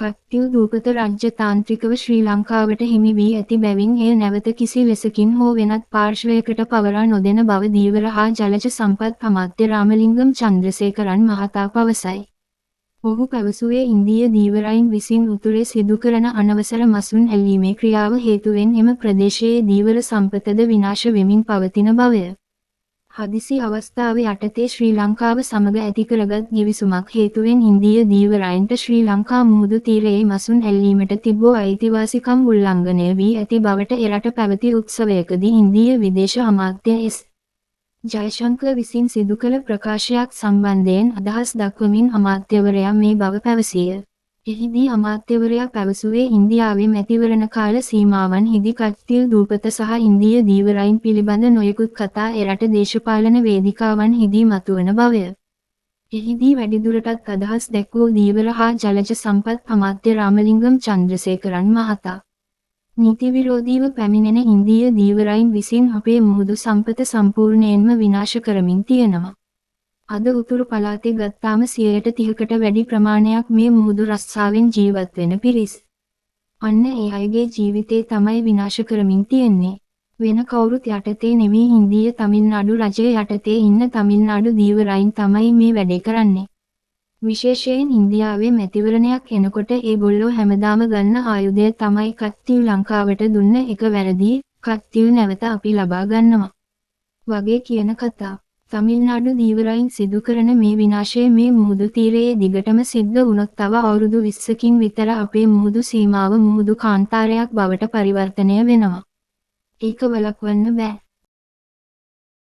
කත්තිල් දූපත රාජ්‍යතාන්ත්‍රිකව ශ්‍රී ලංකාවට හිමි වී ඇති බැවින් එය නැවත කිසි ලෙසකින් හෝ වෙනත් පාර්ශ්වයකට පවරා නොදෙන බව ධීවර හා ජලජ සම්පත් අමාත්‍ය රාමලිංගම් චන්ද්‍රසේකරන් මහතා පවසයි. ඔහු පැවසුවේ ඉන්දීය ධීවරයින් විසින් උතුරේ සිදු කරන අනවසර මසුන් ඇල්ලීමේ ක්‍රියාව හේතුවෙන් එම ප්‍රදේශයේ ධීවර සම්පතද විනාශ වෙමින් පවතින බවය. හදිසි අවස්ථාව යටතේ ශ්‍රී ලංකාව සමග ඇති කරගත් ගිවිසුමක් හේතුවෙන් ඉන්දීය ධීවරයින්ට ශ්‍රී ලංකා මුහුදු තීරයේ මසුන් ඇල්ලීමට තිබූ අයිතිවාසිකම් උල්ලංඝනය වී ඇති බවට එරට පැවති උත්සවයකදී ඉන්දීය විදේශ අමාත්‍ය එස්. ජයශංකර විසින් සිදු කළ ප්‍රකාශයක් සම්බන්ධයෙන් අදහස් දක්වමින් අමාත්‍යවරයා මේ බව පැවසිය. එහිදී අමාත්‍යවරයා පැවසුවේ ඉන්දියාවේ මැතිවරණ කාල සීමාවන් හිදී කත්තිල් දූපත සහ ඉන්දීය ධීවරයින් පිළිබඳ නොයෙකුත් කතා එරට දේශපාලන වේදිකාවන් හිදී මතුවන බවය. එහිදී වැඩිදුරටත් අදහස් දැක්වූ ධීවර හා ජලජ සම්පත් අමාත්‍ය රාමලිංගම් චන්ද්‍රසේකරන් මහතා. නීති විරෝධීව පැමිණෙන ඉන්දීය ධීවරයින් විසින් අපේ මුහුදු සම්පත සම්පූර්ණයෙන්ම විනාශ කරමින් තියෙනවා. අද උතුරු පළාතේ ගත්තාම 30%කට වැඩි ප්‍රමාණයක් මේ මුහුදු රස්සාවෙන් ජීවත් වෙන පිරිස්. අන්න ඒ අයගේ ජීවිතේ තමයි විනාශ කරමින් තියෙන්නේ. වෙන කවුරුත් යටතේ නෙවෙයි ඉන්දීය තමිල්නාඩු රජය යටතේ ඉන්න තමිල්නාඩු ධීවරයින් තමයි මේ වැඩේ කරන්නේ. විශේෂයෙන් ඉන්දියාවේ මැතිවරණයක් එනකොට ඒගොල්ලෝ හැමදාම ගන්න ආයුධය තමයි කත්තිල් ලංකාවට දුන්න එක වැරදි, කත්තිල් නැවත අපි ලබා ගන්නවා වගේ කියන කතා. තමිල්නාඩු ධීවරයින් සිදු කරන මේ විනාශය මේ මුහුදු තීරයේ දිගටම සිද්ධ වුණොත් තව අවුරුදු 20කින් විතර අපේ මුහුදු සීමාව මුහුදු කාන්තාරයක් බවට පරිවර්තනය වෙනවා. ඒක වළක්වන්න බෑ.